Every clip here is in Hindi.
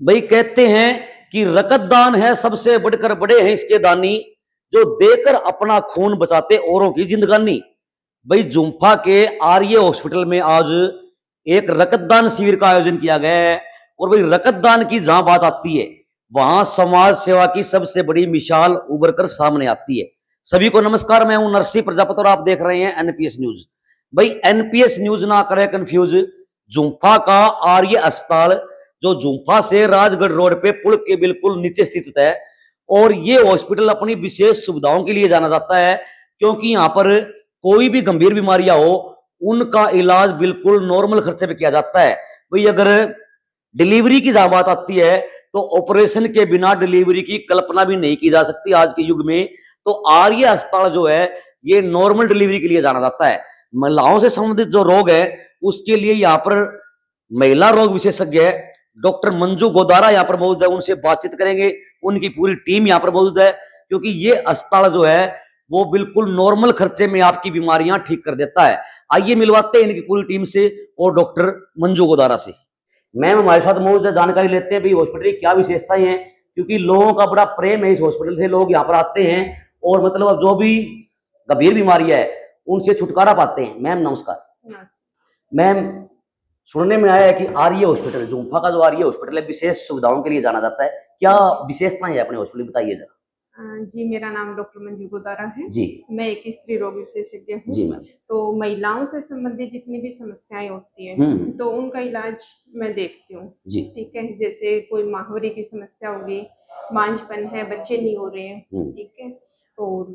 भाई कहते हैं कि रकतदान है सबसे बढ़कर बड़े हैं इसके दानी, जो देकर अपना खून बचाते औरों की जिंदगानी। भाई जुम्फा के आर्य हॉस्पिटल में आज एक रक्तदान शिविर का आयोजन किया गया है। और भाई रक्तदान की जहां बात आती है, वहां समाज सेवा की सबसे बड़ी मिसाल उभर कर सामने आती है। सभी को नमस्कार, मैं हूं नरसिंह प्रजापति और आप देख रहे हैं एनपीएस न्यूज। भाई एनपीएस न्यूज ना करे कंफ्यूज, जुम्फा का आर्य अस्पताल जो जुम्फा से राजगढ़ रोड पे पुल के बिल्कुल नीचे स्थित है। और ये हॉस्पिटल अपनी विशेष सुविधाओं के लिए जाना जाता है, क्योंकि यहाँ पर कोई भी गंभीर बीमारियां हो उनका इलाज बिल्कुल नॉर्मल खर्चे पे किया जाता है। भाई अगर डिलीवरी की जहां बात आती है, तो ऑपरेशन के बिना डिलीवरी की कल्पना भी नहीं की जा सकती आज के युग में। तो आर्य अस्पताल जो है ये नॉर्मल डिलीवरी के लिए जाना जाता है। महिलाओं से संबंधित जो रोग है उसके लिए यहाँ पर महिला रोग विशेषज्ञ है डॉक्टर मंजू गोदारा यहाँ पर मौजूद है, उनसे बातचीत करेंगे। उनकी पूरी टीम यहाँ पर मौजूद है, क्योंकि ये अस्पताल जो है वो बिल्कुल नॉर्मल खर्चे में आपकी बीमारियां ठीक कर देता है। आइए मिलवाते हैं इनकी पूरी टीम से और डॉक्टर मंजू गोदारा से। मैम हमारे साथ मौजूद है, जानकारी लेते हैं भाई हॉस्पिटल की क्या विशेषताएं हैं, क्योंकि लोगों का बड़ा प्रेम है इस हॉस्पिटल से। लोग यहाँ पर आते हैं और मतलब जो भी गंभीर बीमारियां है उनसे छुटकारा पाते हैं। मैम नमस्कार। मैम सुनने में आया है कि आर्य हॉस्पिटल, जुम्फा का जो आर्य हॉस्पिटल है विशेष सुविधाओं के लिए जाना जाता है, क्या विशेषताएं है अपने हॉस्पिटल, बताइए जरा। जी, मेरा नाम डॉक्टर मंजू गोदारा है जी। मैं एक स्त्री रोग विशेषज्ञ हूँ। जी मैम। तो महिलाओं से संबंधित जितनी भी समस्याएं होती हैं तो उनका इलाज मैं देखती हूँ। जी। ठीक है, जैसे कोई माहवारी की समस्या होगी, मांझपन है, बच्चे नहीं हो रहे हैं, ठीक है, और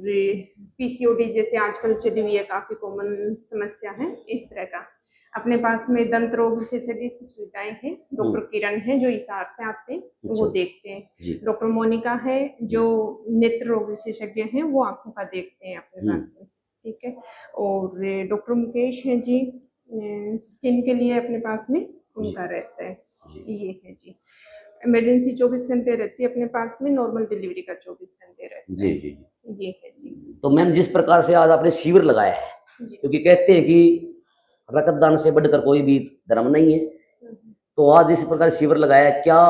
पीसीओडी जैसे आजकल चली हुई है, काफी कॉमन समस्या है, इस तरह का अपने पास में दंत रोग विशेषज्ञ सुविधाएं हैं। डॉक्टर किरण है जो हिसार से आते हैं, वो देखते हैं। डॉक्टर मोनिका है जो नेत्र रोग विशेषज्ञ हैं, वो आंखों का देखते हैं अपने पास में, ठीक है। और डॉक्टर मुकेश है जी, स्किन के लिए अपने पास में उनका रहता है। ये है जी, इमरजेंसी 24 घंटे रहती है अपने पास में, नॉर्मल डिलीवरी का 24 घंटे रहता है। जी जी जी, ये है जी। तो मैम जिस प्रकार से आज आपने शिविर लगाया है, क्योंकि कहते हैं कि रक्तदान से बढ़कर कोई भी धर्म नहीं है, तो आज इस प्रकार शिविर लगाया है, क्या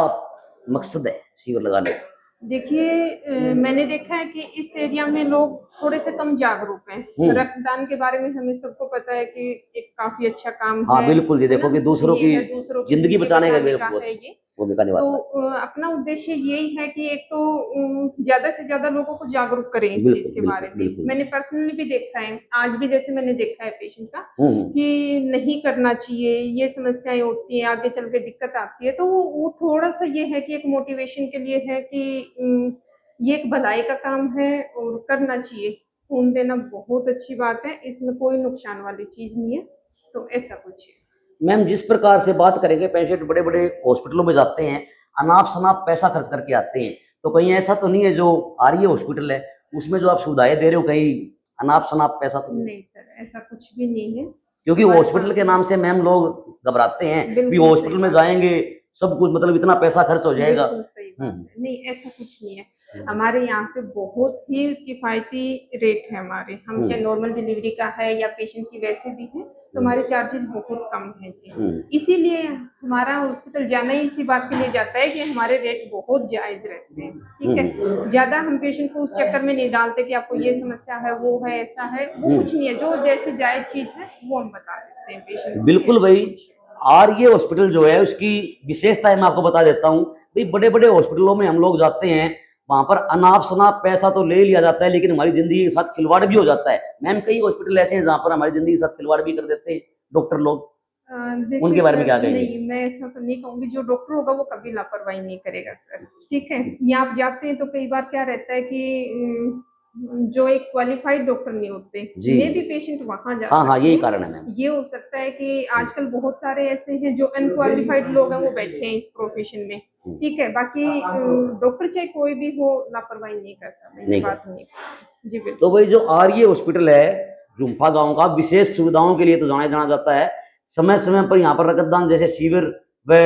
मकसद है शिविर लगाने का? देखिए, मैंने देखा है कि इस एरिया में लोग थोड़े से कम जागरूक हैं। रक्तदान के बारे में हमें सबको पता है कि एक काफी अच्छा काम हाँ, है। बिल्कुल जी, देखो कि दूसरों की जिंदगी बचाने का ये भूमिका निभाता है। तो अपना उद्देश्य यही है कि एक तो ज्यादा से ज्यादा लोगों को जागरूक करें इस चीज के बारे में। मैंने पर्सनली भी देखा है, आज भी जैसे मैंने देखा है पेशेंट का कि नहीं करना चाहिए, ये समस्याएं होती हैं, आगे चल के दिक्कत आती है, तो वो थोड़ा सा ये है कि एक मोटिवेशन के लिए है कि ये एक भलाई का काम है और करना चाहिए। खून देना बहुत अच्छी बात है, इसमें कोई नुकसान वाली चीज नहीं है, तो ऐसा कुछ है। मैम जिस प्रकार से बात करेंगे, पेशेंट बड़े बड़े हॉस्पिटलों में जाते हैं, अनाप शनाप पैसा खर्च करके आते हैं, तो कहीं ऐसा तो नहीं है जो आर्य हॉस्पिटल है उसमें जो आप सुविधाएं दे रहे हो कहीं अनाप शनाप पैसा तो नहीं? सर, ऐसा कुछ भी नहीं है, क्योंकि हॉस्पिटल के नाम से मैम लोग घबराते हैं कि हॉस्पिटल में जाएंगे सब कुछ मतलब इतना पैसा खर्च हो जाएगा। सही बात है। नहीं, ऐसा कुछ नहीं है। हमारे यहाँ पे बहुत ही किफायती रेट है हमारे, हम चाहे नॉर्मल डिलीवरी का है या पेशेंट की वैसे भी है, तो हमारे चार्जेस बहुत कम है जी। इसीलिए हमारा हॉस्पिटल जाना ही इसी बात के लिए जाता है कि हमारे रेट बहुत जायज रहते हैं, ठीक है। ज्यादा हम पेशेंट को उस चक्कर में नहीं डालते कि आपको ये समस्या है, वो है, ऐसा है, वो कुछ नहीं है। जो जैसे जायज चीज है वो हम बता देते हैं पेशेंट को। बिल्कुल भाई, आर्य हॉस्पिटल जो है उसकी विशेषता है मैं आपको बता देता हूँ। भाई बड़े बड़े हॉस्पिटलों में हम लोग जाते हैं, वहां पर अनाप शनाप पैसा तो ले लिया जाता है, लेकिन हमारी जिंदगी के साथ खिलवाड़ भी हो जाता है। मैम कई हॉस्पिटल ऐसे हैं जहाँ पर हमारी जिंदगी के साथ खिलवाड़ भी कर देते हैं डॉक्टर लोग, उनके बारे में क्या कहेंगे? नहीं, मैं ऐसा तो नहीं कहूंगी। जो डॉक्टर होगा वो कभी लापरवाही नहीं करेगा सर, ठीक है। यहाँ आप जाते हैं तो कई बार क्या रहता है कि जो एक क्वालिफाइड डॉक्टर नहीं होते, मे भी पेशेंट वहां जा हाँ, यही कारण है मैम। ये हो सकता है कि आजकल बहुत सारे ऐसे हैं जो अनक्वालिफाइड लोग हैं, वो बैठे हैं इस प्रोफेशन में, ठीक है। बाकी डॉक्टर चाहे कोई भी हो, लापरवाही नहीं करता, मैं ये बात नहीं जी। बिल्कुल। तो भाई जो आर्य हॉस्पिटल है जुम्फा गांव का, विशेष सुविधाओं के लिए तो जाना जाता है। समय समय पर यहाँ पर रक्तदान जैसे शिविर व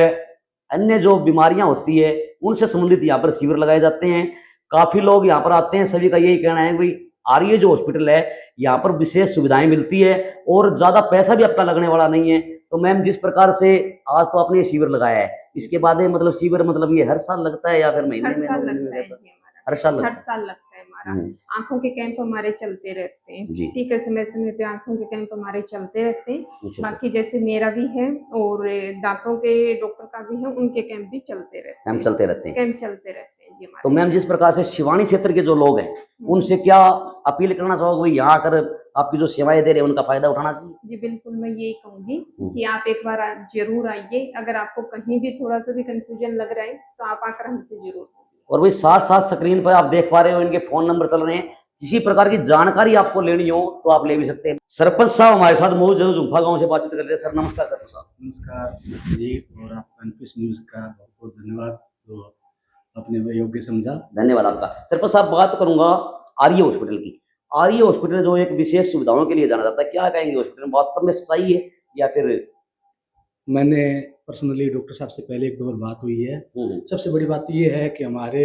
अन्य जो बीमारियां होती है उनसे संबंधित यहाँ पर शिविर लगाए जाते हैं। काफी लोग यहाँ पर आते हैं, सभी का यही कहना है भाई आर्य जो हॉस्पिटल है यहाँ पर विशेष सुविधाएं मिलती है और ज्यादा पैसा भी आपका लगने वाला नहीं है। तो मैम जिस प्रकार से आज तो आपने ये शिविर लगाया है, इसके बाद ये मतलब शिविर मतलब ये हर साल लगता है या फिर महीने हर में, साल 2 महीने में लगता है कैसा? जी हमारा, हर साल हर लगता है। साल लगता है हमारा। हम्म, आँखों के कैंप हमारे चलते रहते हैं, जी। ठीक है, समय-समय पे आँखों के कैंप हमारे चलते रहते हैं। अच्छा, बाकी जैसे मेरा भी है और दाँतों के डॉक्टर का भी है, उनके कैंप भी चलते रहते कैंप हैं। चलते रहते हैं। कैंप चलते रहते हैं जी तो हमारे। मैम जिस प्रकार से शिवानी क्षेत्र के जो लोग हैं, उनसे क्या अपील करना चाहोगे भाई यहाँ आकर आपकी जो सेवाएँ दे रहे हैं उनका फ़ायदा उठाना चाहिए? जी, बिल्कुल, मैं यही कहूँगी हुँ। कि आप एक बार ज़रूर आइए। अगर आपको कहीं भी थोड़ा-सा भी कन्फ्यूज़न लग रहा है, तो आप आकर हमसे ज़रूर मिलिए। और वही साथ-साथ स्क्रीन पर आप देख पा रहे हो इनके फ़ोन नंबर चल रहे हैं। किसी प्रकार की जानकारी आपको लेनी हो तो आप ले भी सकते हैं। सरपंच साहब हमारे साथ मौजूद हैं, जुम्फा गाँव से बातचीत कर रहे हैं। सर नमस्कार सरपंच साहब। नमस्कार जी, और आपका एनपीएस न्यूज़ का बहुत-बहुत धन्यवाद जो आपने वो योग्य समझा। धन्यवाद आपका। सरपंच साहब बात करूँगा आर्य हॉस्पिटल की। आर्य हॉस्पिटल जो एक विशेष सुविधाओं के लिए जाना जाता है, क्या कहेंगे हॉस्पिटल वास्तव में सही है या फिर? मैंने पर्सनली डॉक्टर साहब से पहले 1-2 बार बात हुई है। हुँ, सबसे बड़ी बात ये है कि हमारे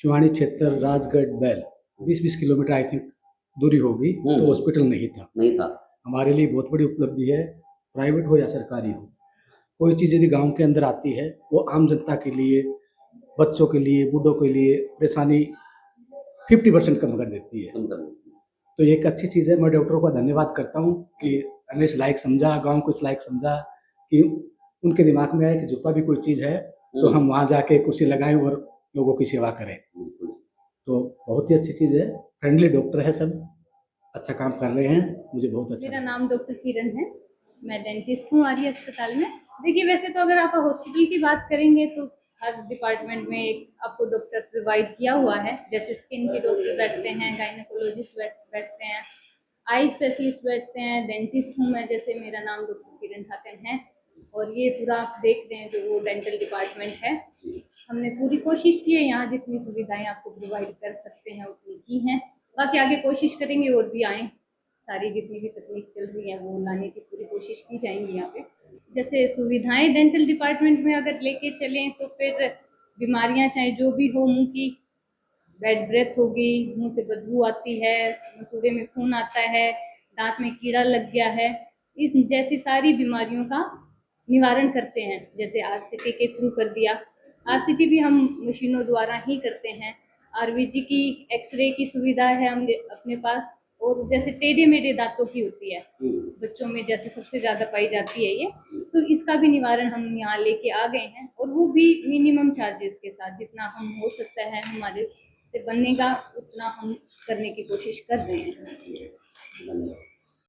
शिवानी क्षेत्र राजगढ़ बैल 20-20 किलोमीटर आई थिंक दूरी होगी, तो हॉस्पिटल नहीं था। नहीं था। हमारे लिए बहुत बड़ी उपलब्धि है, प्राइवेट हो या सरकारी हो। कोई चीज़ यदि गाँव के अंदर आती है, वो आम जनता के लिए, बच्चों के लिए, बूढ़ों के लिए परेशानी 50% कम कर देती है। कम कर देती है। तो ये एक अच्छी चीज़ है। मैं डॉक्टरों का धन्यवाद करता हूँ कि हमें इस लायक समझा, गाँव को इस लायक समझा कि उनके दिमाग में आया कि जुप्पा भी कोई चीज़ है, तो हम वहाँ जाके कुर्सी लगाएँ और लोगों की सेवा करें। बिल्कुल। तो बहुत ही अच्छी चीज़ है, फ्रेंडली डॉक्टर है सब, अच्छा काम कर रहे हैं, मुझे बहुत अच्छा मेरा लगा। नाम डॉक्टर किरण है, मैं डेंटिस्ट हूँ आर्य अस्पताल में। देखिए वैसे तो अगर आप हॉस्पिटल की बात करेंगे तो हर डिपार्टमेंट में एक आपको डॉक्टर प्रोवाइड किया हुआ है, जैसे स्किन के डॉक्टर बैठते हैं, गायनेकोलॉजिस्ट बैठते हैं, आई स्पेशलिस्ट बैठते हैं, डेंटिस्ट हूँ मैं, जैसे मेरा नाम डॉक्टर किरण ठाकन है। और ये पूरा आप देख रहे हैं जो वो डेंटल डिपार्टमेंट है। हमने पूरी कोशिश की है, यहाँ जितनी सुविधाएं आपको प्रोवाइड कर सकते हैं उतनी की हैं। बाकी आगे कोशिश करेंगे और भी आएँ, सारी जितनी भी तकनीक चल रही है वो लाने की पूरी कोशिश की जाएंगी यहाँ पे। जैसे सुविधाएं डेंटल डिपार्टमेंट में अगर लेके चलें तो फिर बीमारियां चाहे जो भी हो, मुंह की बैड ब्रेथ होगी, मुंह से बदबू आती है, मसूड़े में खून आता है, दांत में कीड़ा लग गया है, इस जैसी सारी बीमारियों का निवारण करते हैं। जैसे आरसीटी के थ्रू कर दिया, आरसीटी भी हम मशीनों द्वारा ही करते हैं। आरवीजी की एक्सरे की सुविधा है हम अपने पास। और जैसे टेढ़े मेढ़े दांतों की होती है बच्चों में, जैसे सबसे ज़्यादा पाई जाती है ये, तो इसका भी निवारण हम यहाँ लेके आ गए हैं, और वो भी मिनिमम चार्जेस के साथ। जितना हम हो सकता है हमारे से बनने का उतना हम करने की कोशिश कर रहे हैं। धन्यवाद।